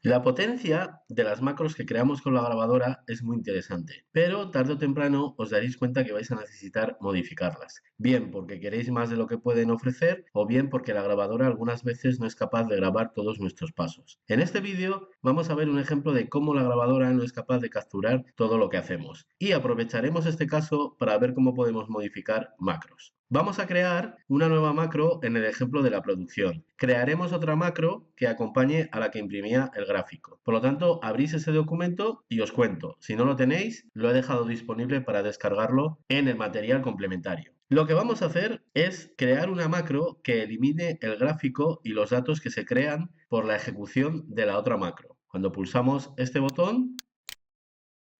La potencia de las macros que creamos con la grabadora es muy interesante, pero tarde o temprano os daréis cuenta que vais a necesitar modificarlas, bien porque queréis más de lo que pueden ofrecer o bien porque la grabadora algunas veces no es capaz de grabar todos nuestros pasos. En este vídeo vamos a ver un ejemplo de cómo la grabadora no es capaz de capturar todo lo que hacemos y aprovecharemos este caso para ver cómo podemos modificar macros. Vamos a crear una nueva macro en el ejemplo de la producción. Crearemos otra macro que acompañe a la que imprimía el gráfico. Por lo tanto, abrís ese documento y os cuento. Si no lo tenéis, lo he dejado disponible para descargarlo en el material complementario. Lo que vamos a hacer es crear una macro que elimine el gráfico y los datos que se crean por la ejecución de la otra macro. Cuando pulsamos este botón,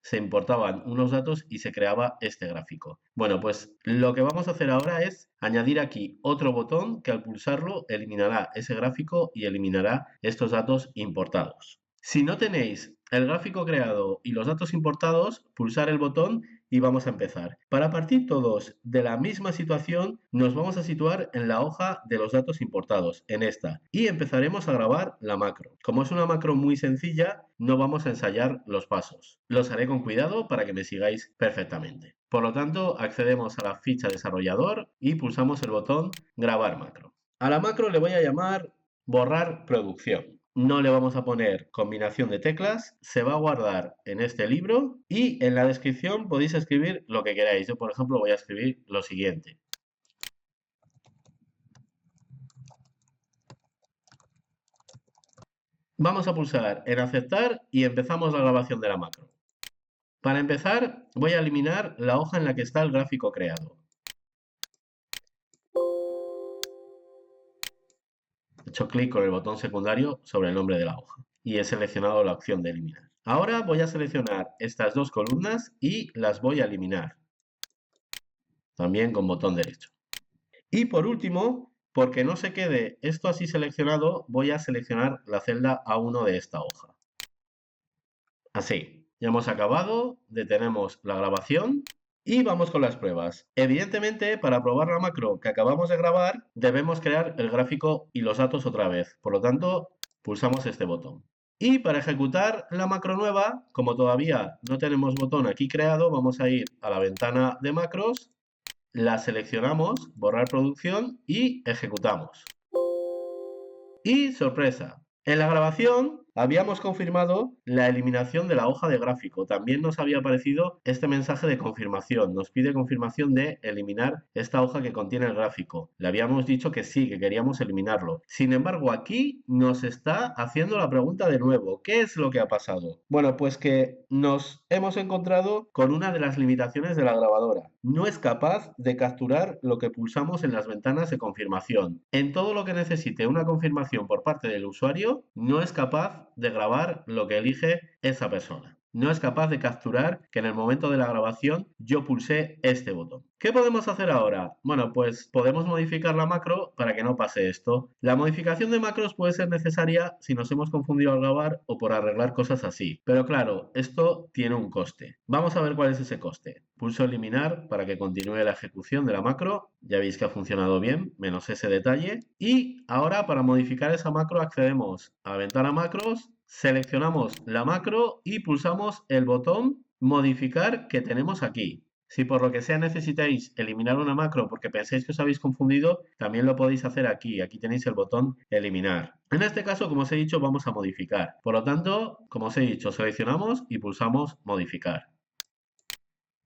se importaban unos datos y se creaba este gráfico. Bueno, pues lo que vamos a hacer ahora es añadir aquí otro botón que al pulsarlo eliminará ese gráfico y eliminará estos datos importados. Si no tenéis el gráfico creado y los datos importados, pulsar el botón y vamos a empezar. Para partir todos de la misma situación, nos vamos a situar en la hoja de los datos importados, en esta, y empezaremos a grabar la macro. Como es una macro muy sencilla, no vamos a ensayar los pasos. Los haré con cuidado para que me sigáis perfectamente. Por lo tanto, accedemos a la ficha desarrollador y pulsamos el botón grabar macro. A la macro le voy a llamar borrar producción. No le vamos a poner combinación de teclas, se va a guardar en este libro y en la descripción podéis escribir lo que queráis. Yo, por ejemplo, voy a escribir lo siguiente. Vamos a pulsar en aceptar y empezamos la grabación de la macro. Para empezar, voy a eliminar la hoja en la que está el gráfico creado. He hecho clic con el botón secundario sobre el nombre de la hoja y he seleccionado la opción de eliminar. Ahora voy a seleccionar estas dos columnas y las voy a eliminar, también con botón derecho. Y por último, porque no se quede esto así seleccionado, voy a seleccionar la celda A1 de esta hoja. Así, ya hemos acabado, detenemos la grabación y vamos con las pruebas. Evidentemente, para probar la macro que acabamos de grabar, debemos crear el gráfico y los datos otra vez. Por lo tanto, pulsamos este botón. Y para ejecutar la macro nueva, como todavía no tenemos botón aquí creado, vamos a ir a la ventana de macros, la seleccionamos, borrar producción y ejecutamos. Y sorpresa, en la grabación habíamos confirmado la eliminación de la hoja de gráfico. También nos había aparecido este mensaje de confirmación. Nos pide confirmación de eliminar esta hoja que contiene el gráfico. Le habíamos dicho que sí, que queríamos eliminarlo. Sin embargo, aquí nos está haciendo la pregunta de nuevo. ¿Qué es lo que ha pasado? Bueno, pues que nos hemos encontrado con una de las limitaciones de la grabadora. No es capaz de capturar lo que pulsamos en las ventanas de confirmación. En todo lo que necesite una confirmación por parte del usuario, no es capaz de grabar lo que elige esa persona. No es capaz de capturar que en el momento de la grabación yo pulsé este botón. ¿Qué podemos hacer ahora? Bueno, pues podemos modificar la macro para que no pase esto. La modificación de macros puede ser necesaria si nos hemos confundido al grabar o por arreglar cosas así. Pero claro, esto tiene un coste. Vamos a ver cuál es ese coste. Pulso eliminar para que continúe la ejecución de la macro. Ya veis que ha funcionado bien, menos ese detalle. Y ahora para modificar esa macro accedemos a ventana macros, seleccionamos la macro y pulsamos el botón modificar que tenemos aquí. Si por lo que sea necesitáis eliminar una macro porque pensáis que os habéis confundido, también lo podéis hacer aquí. Aquí tenéis el botón eliminar. En este caso, como os he dicho, vamos a modificar. Por lo tanto, como os he dicho, seleccionamos y pulsamos modificar.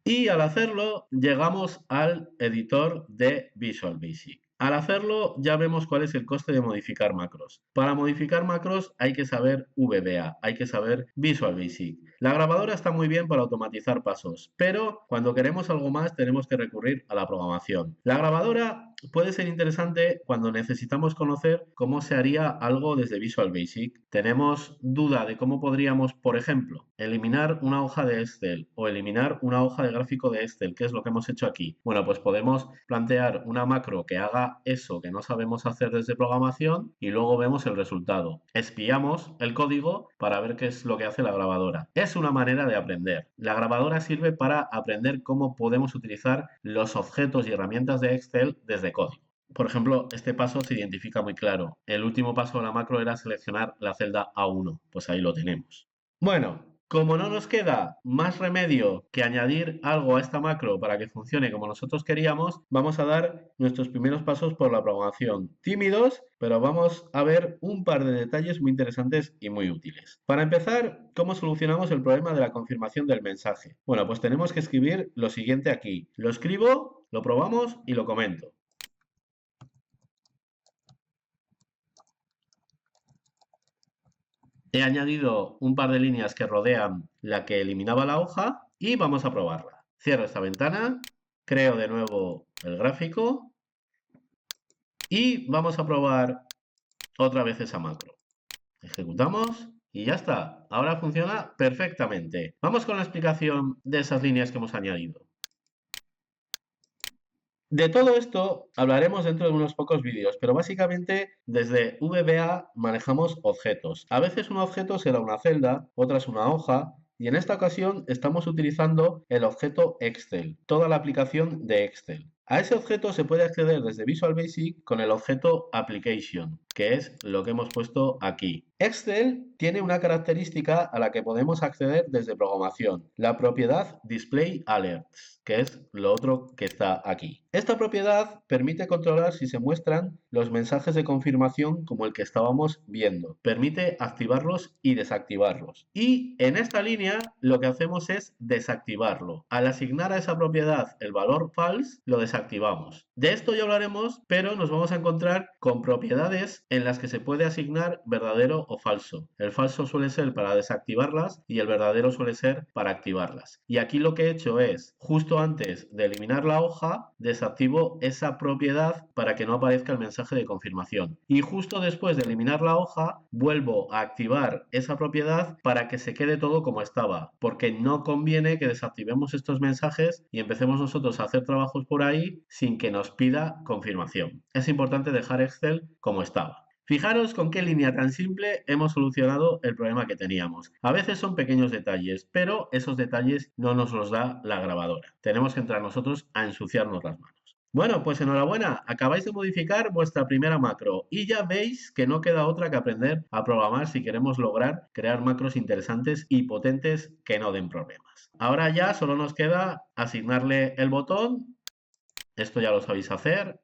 Y al hacerlo, llegamos al editor de Visual Basic. Al hacerlo, ya vemos cuál es el coste de modificar macros. Para modificar macros hay que saber VBA, hay que saber Visual Basic. La grabadora está muy bien para automatizar pasos, pero cuando queremos algo más tenemos que recurrir a la programación. La grabadora puede ser interesante cuando necesitamos conocer cómo se haría algo desde Visual Basic. Tenemos duda de cómo podríamos, por ejemplo, eliminar una hoja de Excel o eliminar una hoja de gráfico de Excel, que es lo que hemos hecho aquí. Bueno, pues podemos plantear una macro que haga eso que no sabemos hacer desde programación y luego vemos el resultado. Espiamos el código para ver qué es lo que hace la grabadora. Es una manera de aprender. La grabadora sirve para aprender cómo podemos utilizar los objetos y herramientas de Excel desde código. Por ejemplo, este paso se identifica muy claro. El último paso de la macro era seleccionar la celda A1. Pues ahí lo tenemos. Bueno, como no nos queda más remedio que añadir algo a esta macro para que funcione como nosotros queríamos, vamos a dar nuestros primeros pasos por la programación. Tímidos, pero vamos a ver un par de detalles muy interesantes y muy útiles. Para empezar, ¿cómo solucionamos el problema de la confirmación del mensaje? Bueno, pues tenemos que escribir lo siguiente aquí. Lo escribo, lo probamos y lo comento. He añadido un par de líneas que rodean la que eliminaba la hoja y vamos a probarla. Cierro esta ventana, creo de nuevo el gráfico y vamos a probar otra vez esa macro. Ejecutamos y ya está. Ahora funciona perfectamente. Vamos con la explicación de esas líneas que hemos añadido. De todo esto hablaremos dentro de unos pocos vídeos, pero básicamente desde VBA manejamos objetos. A veces un objeto será una celda, otras una hoja, y en esta ocasión estamos utilizando el objeto Excel, toda la aplicación de Excel. A ese objeto se puede acceder desde Visual Basic con el objeto Application, que es lo que hemos puesto aquí. Excel tiene una característica a la que podemos acceder desde programación, la propiedad Display Alerts, que es lo otro que está aquí. Esta propiedad permite controlar si se muestran los mensajes de confirmación como el que estábamos viendo. Permite activarlos y desactivarlos. Y en esta línea lo que hacemos es desactivarlo. Al asignar a esa propiedad el valor false, lo desactivamos. De esto ya hablaremos, pero nos vamos a encontrar con propiedades en las que se puede asignar verdadero o falso. El falso suele ser para desactivarlas y el verdadero suele ser para activarlas. Y aquí lo que he hecho es, justo antes de eliminar la hoja, desactivo esa propiedad para que no aparezca el mensaje de confirmación. Y justo después de eliminar la hoja, vuelvo a activar esa propiedad para que se quede todo como estaba, porque no conviene que desactivemos estos mensajes y empecemos nosotros a hacer trabajos por ahí sin que nos pida confirmación. Es importante dejar Excel como estaba. Fijaros con qué línea tan simple hemos solucionado el problema que teníamos. A veces son pequeños detalles, pero esos detalles no nos los da la grabadora. Tenemos que entrar nosotros a ensuciarnos las manos. Bueno, pues enhorabuena, acabáis de modificar vuestra primera macro y ya veis que no queda otra que aprender a programar si queremos lograr crear macros interesantes y potentes que no den problemas. Ahora ya solo nos queda asignarle el botón, esto ya lo sabéis hacer,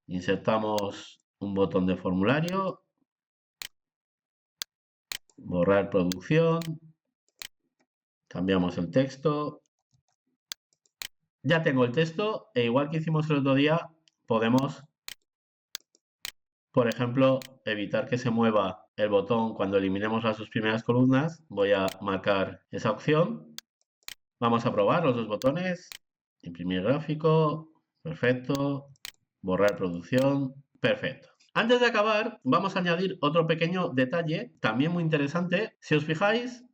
insertamos un botón de formulario, borrar producción, cambiamos el texto. Ya tengo el texto e igual que hicimos el otro día, podemos, por ejemplo, evitar que se mueva el botón cuando eliminemos las dos primeras columnas. Voy a marcar esa opción. Vamos a probar los dos botones. Imprimir gráfico, perfecto. Borrar producción, perfecto. Antes de acabar, vamos a añadir otro pequeño detalle, también muy interesante. Si os fijáis,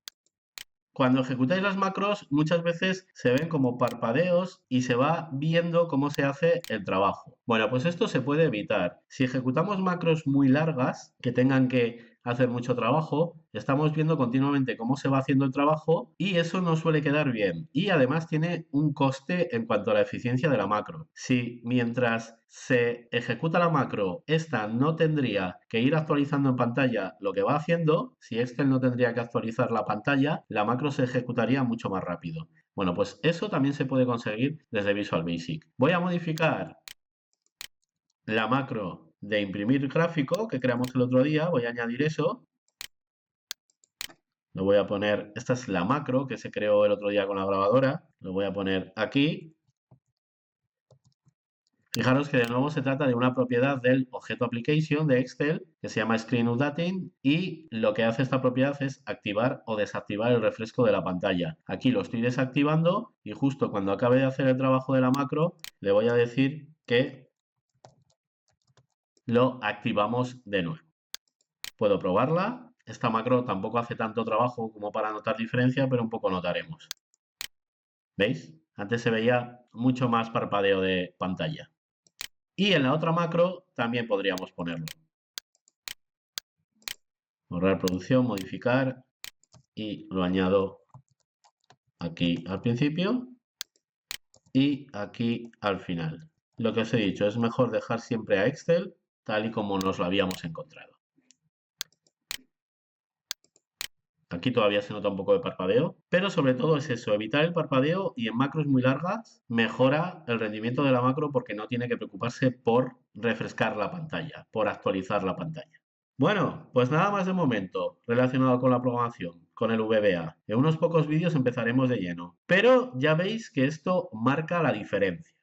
cuando ejecutáis las macros, muchas veces se ven como parpadeos y se va viendo cómo se hace el trabajo. Bueno, pues esto se puede evitar. Si ejecutamos macros muy largas, que tengan que hacer mucho trabajo, estamos viendo continuamente cómo se va haciendo el trabajo y eso no suele quedar bien. Y además tiene un coste en cuanto a la eficiencia de la macro. Si mientras se ejecuta la macro, esta no tendría que ir actualizando en pantalla lo que va haciendo, si Excel no tendría que actualizar la pantalla, la macro se ejecutaría mucho más rápido. Bueno, pues eso también se puede conseguir desde Visual Basic. Voy a modificar la macro de imprimir gráfico que creamos el otro día, voy a añadir eso. Lo voy a poner, esta es la macro que se creó el otro día con la grabadora, lo voy a poner aquí. Fijaros que de nuevo se trata de una propiedad del objeto application de Excel que se llama screen y lo que hace esta propiedad es activar o desactivar el refresco de la pantalla. Aquí lo estoy desactivando y justo cuando acabe de hacer el trabajo de la macro le voy a decir que lo activamos de nuevo. Puedo probarla. Esta macro tampoco hace tanto trabajo como para notar diferencia, pero un poco notaremos. ¿Veis? Antes se veía mucho más parpadeo de pantalla. Y en la otra macro también podríamos ponerlo. Borrar producción, modificar y lo añado aquí al principio y aquí al final. Lo que os he dicho, es mejor dejar siempre a Excel tal y como nos lo habíamos encontrado. Aquí todavía se nota un poco de parpadeo, pero sobre todo es eso, evitar el parpadeo y en macros muy largas mejora el rendimiento de la macro porque no tiene que preocuparse por refrescar la pantalla, por actualizar la pantalla. Bueno, pues nada más de momento relacionado con la programación, con el VBA. En unos pocos vídeos empezaremos de lleno, pero ya veis que esto marca la diferencia.